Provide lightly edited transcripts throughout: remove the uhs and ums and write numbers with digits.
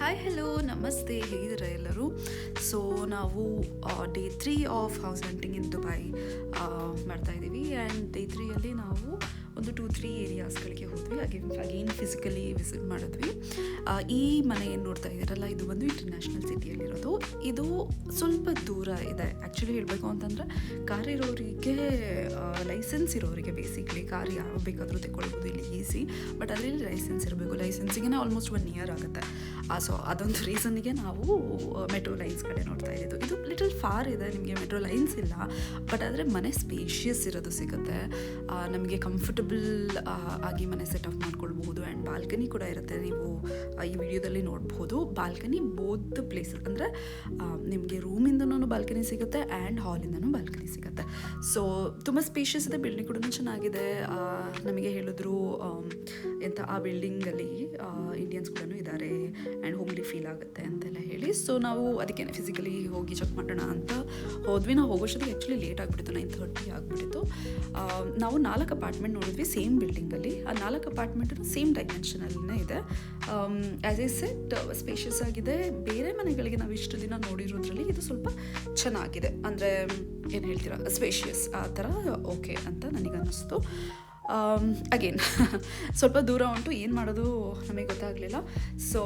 Hi hello ನಮಸ್ತೆ, ಹೇಗಿದ್ದೀರಾ ಎಲ್ಲರೂ? ಸೊ ನಾವು day 3 of house hunting in Dubai ಮಾಡ್ತಾಯಿದ್ದೀವಿ. ಆ್ಯಂಡ್ ಡೇ 3ಯಲ್ಲಿ ನಾವು ಒಂದು 2-3 ಏರಿಯಾಸ್ಗಳಿಗೆ ಹೋದ್ವಿ. ಅಗೇನ್ ಫಿಸಿಕಲಿ ವಿಸಿಟ್ ಮಾಡಿದ್ವಿ. ಈ ಮನೆ ಏನು ನೋಡ್ತಾ ಇದ್ದೀರಲ್ಲ, ಇದು ಒಂದು ಇಂಟರ್ನ್ಯಾಷನಲ್ ಸಿಟಿಯಲ್ಲಿರೋದು. ಇದು ಸ್ವಲ್ಪ ದೂರ ಇದೆ. ಆ್ಯಕ್ಚುಲಿ ಹೇಳಬೇಕು ಅಂತಂದರೆ ಕಾರ್ ಇರೋರಿಗೆ, ಲೈಸೆನ್ಸ್ ಇರೋರಿಗೆ ಬೇಸಿಕ್ಲಿ ಕಾರ್ ಯಾವ ಬೇಕಾದರೂ ತಗೊಳ್ಬೋದು ಇಲ್ಲಿ ಈಸಿ. ಬಟ್ ಅದರಲ್ಲಿ ಲೈಸೆನ್ಸ್ ಇರಬೇಕು. ಲೈಸೆನ್ಸಿಗೆ ಆಲ್ಮೋಸ್ಟ್ 1 ಇಯರ್ ಆಗುತ್ತೆ. ಸೊ ಅದೊಂದು ರೀಸನ್ನಿಗೆ ನಾವು ಮೆಟ್ರೋ ಲೈನ್ಸ್ ಕಡೆ ನೋಡ್ತಾ ಇದ್ದಿದ್ದು. ಇದು ಲಿಟಲ್ ಫಾರ್ ಇದೆ, ನಿಮಗೆ ಮೆಟ್ರೋ ಲೈನ್ಸ್ ಇಲ್ಲ, ಬಟ್ ಆದರೆ ಮನೆ ಸ್ಪೇಷಿಯಸ್ ಇರೋದು ಸಿಗುತ್ತೆ. ನಮಗೆ ಕಂಫರ್ಟಬಲ್ ಆಗಿ ಮನೆ ಸೆಟಪ್ ಮಾಡ್ಕೊಳ್ಬಹುದು. ಆ್ಯಂಡ್ ಬಾಲ್ಕನಿ ಕೂಡ ಇರುತ್ತೆ. ನೀವು ಈ ವಿಡಿಯೋದಲ್ಲಿ ನೋಡ್ಬೋದು. ಬಾಲ್ಕನಿ ಬೋತ್ ಪ್ಲೇಸಸ್, ಅಂದರೆ ನಿಮಗೆ ರೂಮಿಂದನೂ ಬಾಲ್ಕನಿ ಸಿಗುತ್ತೆ ಆ್ಯಂಡ್ ಹಾಲಿಂದನೂ ಬಾಲ್ಕನಿ ಸಿಗುತ್ತೆ. ಸೊ ತುಂಬ ಸ್ಪೇಷಿಯಸ್ ಇದೆ. ಬಿಲ್ಡಿಂಗ್ ಕೂಡ ಚೆನ್ನಾಗಿದೆ. ನಮಗೆ ಹೇಳಿದ್ರು ಎಂಥ ಆ ಬಿಲ್ಡಿಂಗಲ್ಲಿ ಇಂಡಿಯನ್ಸ್ ಕೂಡ ಇದ್ದಾರೆ ಆ್ಯಂಡ್ ಹೋಮ್ಲಿ ಫೀಲ್ ಆಗುತ್ತೆ ಅಂತೆಲ್ಲ ಹೇಳಿ. ಸೊ ನಾವು ಅದಕ್ಕೆ ಫಿಸಿಕಲಿ ಹೋಗಿ ಚೆಕ್ ಮಾಡೋಣ ಅಂತ ಹೋದ್ವಿ. ನಾವು ಹೋಗೋಷ್ಟೊತ್ತಿಗೆ ಆ್ಯಕ್ಚುಲಿ ಲೇಟ್ ಆಗಿಬಿಟ್ಟಿತ್ತು, 9:30 ಆಗಿಬಿಟ್ಟಿತ್ತು. ನಾವು 4 ಅಪಾರ್ಟ್ಮೆಂಟ್ ನೋಡಿದ್ವಿ ಸೇಮ್ ಬಿಲ್ಡಿಂಗಲ್ಲಿ. ಆ 4 ಅಪಾರ್ಟ್ಮೆಂಟು ಸೇಮ್ ಡೈಮೆನ್ಷನಲ್ಲೇ ಇದೆ. ಆ್ಯಸ್ ಎ ಸೆಟ್ ಸ್ಪೇಷಿಯಸ್ ಆಗಿದೆ. ಬೇರೆ ಮನೆಗಳಿಗೆ ನಾವು ಇಷ್ಟು ದಿನ ನೋಡಿರೋದ್ರಲ್ಲಿ ಇದು ಸ್ವಲ್ಪ ಚೆನ್ನಾಗಿದೆ. ಅಂದರೆ ಏನು ಹೇಳ್ತೀರಾ, ಸ್ಪೇಷಿಯಸ್ ಆ ಥರ ಓಕೆ ಅಂತ ನನಗನ್ನಿಸ್ತು. ಅಗೇನ್ ಸ್ವಲ್ಪ ದೂರ ಉಂಟು, ಏನು ಮಾಡೋದು ನಮಗೆ ಗೊತ್ತಾಗಲಿಲ್ಲ. ಸೊ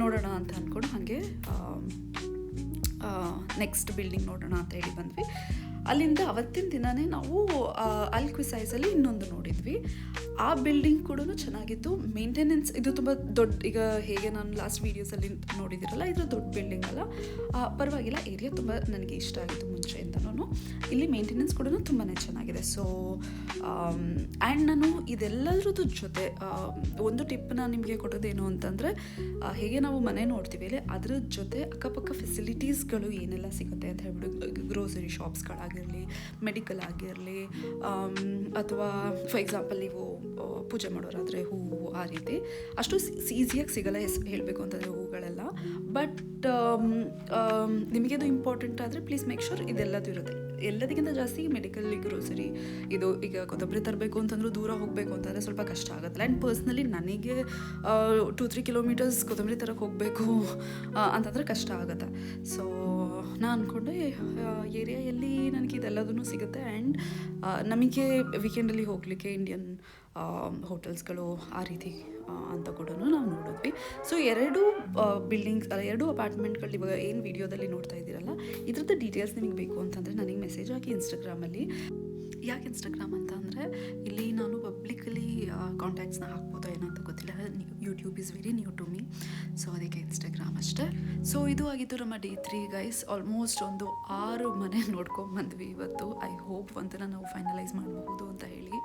ನೋಡೋಣ ಅಂತ ಅಂದ್ಕೊಂಡು ಹಾಗೆ ನೆಕ್ಸ್ಟ್ ಬಿಲ್ಡಿಂಗ್ ನೋಡೋಣ ಅಂತ ಹೇಳಿ ಬಂದ್ವಿ. ಅಲ್ಲಿಂದ ಅವತ್ತಿನ ದಿನವೇ ನಾವು ಅಲ್ ಕ್ವಿಸೈಸಲ್ಲಿ ಇನ್ನೊಂದು ನೋಡಿದ್ವಿ. ಆ ಬಿಲ್ಡಿಂಗ್ ಕೂಡ ಚೆನ್ನಾಗಿತ್ತು. ಮೇಂಟೆನೆನ್ಸ್ ಇದು ತುಂಬ ದೊಡ್ಡ, ಈಗ ಹೇಗೆ ನಾನು ಲಾಸ್ಟ್ ವೀಡಿಯೋಸಲ್ಲಿ ನೋಡಿದಿರಲ್ಲ, ಇದು ದೊಡ್ಡ ಬಿಲ್ಡಿಂಗ್ ಅಲ್ಲ, ಪರವಾಗಿಲ್ಲ. ಏರಿಯಾ ತುಂಬ ನನಗೆ ಇಷ್ಟ ಆಗಿತ್ತು ಮುಂಚೆಯಿಂದನೂ. ಇಲ್ಲಿ ಮೇಂಟೆನೆನ್ಸ್ ಕೂಡ ತುಂಬಾ ಚೆನ್ನಾಗಿದೆ. ಸೊ ಆ್ಯಂಡ್ ನಾನು ಇದೆಲ್ಲದ್ರದ್ದು ಜೊತೆ ಒಂದು ಟಿಪ್ ನಾನು ನಿಮಗೆ ಕೊಡೋದೇನು ಅಂತಂದರೆ, ಹೇಗೆ ನಾವು ಮನೆ ನೋಡ್ತೀವಿ ಅಲ್ಲಿ ಅದ್ರ ಜೊತೆ ಅಕ್ಕಪಕ್ಕ ಫೆಸಿಲಿಟೀಸ್ಗಳು ಏನೆಲ್ಲ ಸಿಗುತ್ತೆ ಅಂತ ಹೇಳ್ಬಿಟ್ಟು, ಗ್ರೋಸರಿ ಶಾಪ್ಸ್ಗಳಾಗಿರಲಿ, ಮೆಡಿಕಲ್ ಆಗಿರಲಿ, ಅಥವಾ ಫಾರ್ ಎಕ್ಸಾಂಪಲ್ ನೀವು ಪೂಜೆ ಮಾಡೋರಾದರೆ ಹೂವು ಆ ರೀತಿ ಅಷ್ಟು ಈಸಿಯಾಗಿ ಸಿಗಲ್ಲ ಹೇಳಬೇಕು ಅಂತಂದರೆ ಹೂಗಳೆಲ್ಲ. ಬಟ್ ನಿಮಗೇದು ಇಂಪಾರ್ಟೆಂಟ್ ಆದರೆ ಪ್ಲೀಸ್ ಮೇಕ್ ಶೂರ್ ಇದೆಲ್ಲದು ಇರುತ್ತೆ. ಎಲ್ಲದಕ್ಕಿಂತ ಜಾಸ್ತಿ ಮೆಡಿಕಲ್, ಗ್ರೋಸರಿ, ಇದು ಈಗ ಕೊತ್ತಂಬರಿ ತರಬೇಕು ಅಂತಂದ್ರೂ ದೂರ ಹೋಗಬೇಕು ಅಂತಂದರೆ ಸ್ವಲ್ಪ ಕಷ್ಟ ಆಗುತ್ತೆ. ಆ್ಯಂಡ್ ಪರ್ಸ್ನಲಿ ನನಗೆ 2-3 ಕಿಲೋಮೀಟರ್ಸ್ ಕೊತ್ತಂಬರಿ ತರಕ್ಕೆ ಹೋಗಬೇಕು ಅಂತಂದರೆ ಕಷ್ಟ ಆಗುತ್ತೆ. ಸೊ ನಾನು ಅಂದ್ಕೊಂಡೆ ಏರಿಯಾಯಲ್ಲಿ ನನಗೆ ಇದೆಲ್ಲದೂ ಸಿಗುತ್ತೆ. ಆ್ಯಂಡ್ ನಮಗೆ ವೀಕೆಂಡಲ್ಲಿ ಹೋಗಲಿಕ್ಕೆ ಇಂಡಿಯನ್ ಹೋಟೆಲ್ಸ್ಗಳು ಆ ರೀತಿ ಅಂತ ಕೂಡ ನಾವು ನೋಡಿದ್ವಿ. ಸೊ 2 ಬಿಲ್ಡಿಂಗ್ಸ್ ಅಲ್ಲ, 2 ಅಪಾರ್ಟ್ಮೆಂಟ್ಗಳು ಇವಾಗ ಏನು ವಿಡಿಯೋದಲ್ಲಿ ನೋಡ್ತಾ ಇದ್ದೀರಲ್ಲ, ಇದ್ರದ್ದು ಡೀಟೇಲ್ಸ್ ನಿಮಗೆ ಬೇಕು ಅಂತಂದರೆ ನನಗೆ ಮೆಸೇಜ್ ಹಾಕಿ ಇನ್ಸ್ಟಾಗ್ರಾಮಲ್ಲಿ. ಯಾಕೆ ಇನ್ಸ್ಟಾಗ್ರಾಮ್ ಅಂತ ಅಂದರೆ, ಇಲ್ಲಿ ನಾನು ಪಬ್ಲಿಕಲಿ ಕಾಂಟ್ಯಾಕ್ಟ್ಸ್ನ ಹಾಕ್ಬೋದು ಏನೋ ಅಂತ ಗೊತ್ತಿಲ್ಲ. YouTube is very new to me, so ಅದಕ್ಕೆ ಇನ್ಸ್ಟಾಗ್ರಾಮ್ ಅಷ್ಟೇ. ಸೊ ಇದು ಆಗಿತ್ತು ನಮ್ಮ ಡೇ 3 ಗೈಸ್. ಆಲ್ಮೋಸ್ಟ್ ಒಂದು 6 ಮನೆ ನೋಡ್ಕೊಂಬಂದ್ವಿ ಇವತ್ತು. ಐ ಹೋಪ್ ಒಂಥರ ನಾವು ಫೈನಲೈಸ್ ಮಾಡಬಹುದು ಅಂತ ಹೇಳಿ.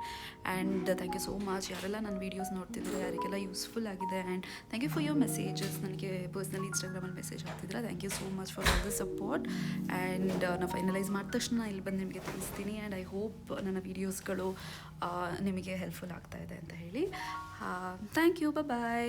And thank you so much ಯಾರೆಲ್ಲ ನನ್ನ ವೀಡಿಯೋಸ್ ನೋಡ್ತಿದ್ರೆ, ಯಾರಿಗೆಲ್ಲ ಯೂಸ್ಫುಲ್ ಆಗಿದೆ. And thank you for your messages. ನನಗೆ ಪರ್ಸ್ನಲಿ ಇನ್ಸ್ಟಾಗ್ರಾಮಲ್ಲಿ ಮೆಸೇಜ್ ಹಾಕ್ತಿದ್ರೆ thank you so much for all the support. And ನಾನು ಫೈನಲೈಸ್ ಮಾಡಿದ ತಕ್ಷಣ ಇಲ್ಲಿ ಬಂದು ನಿಮಗೆ ತಿಳಿಸ್ತೀನಿ. ಆ್ಯಂಡ್ ಐ ಹೋಪ್ ನನ್ನ ವೀಡಿಯೋಸ್ಗಳು ನಿಮಗೆ ಹೆಲ್ಪ್ಫುಲ್ ಆಗ್ತಾ ಇದೆ ಅಂತ ಹೇಳಿ. Thank you, bye.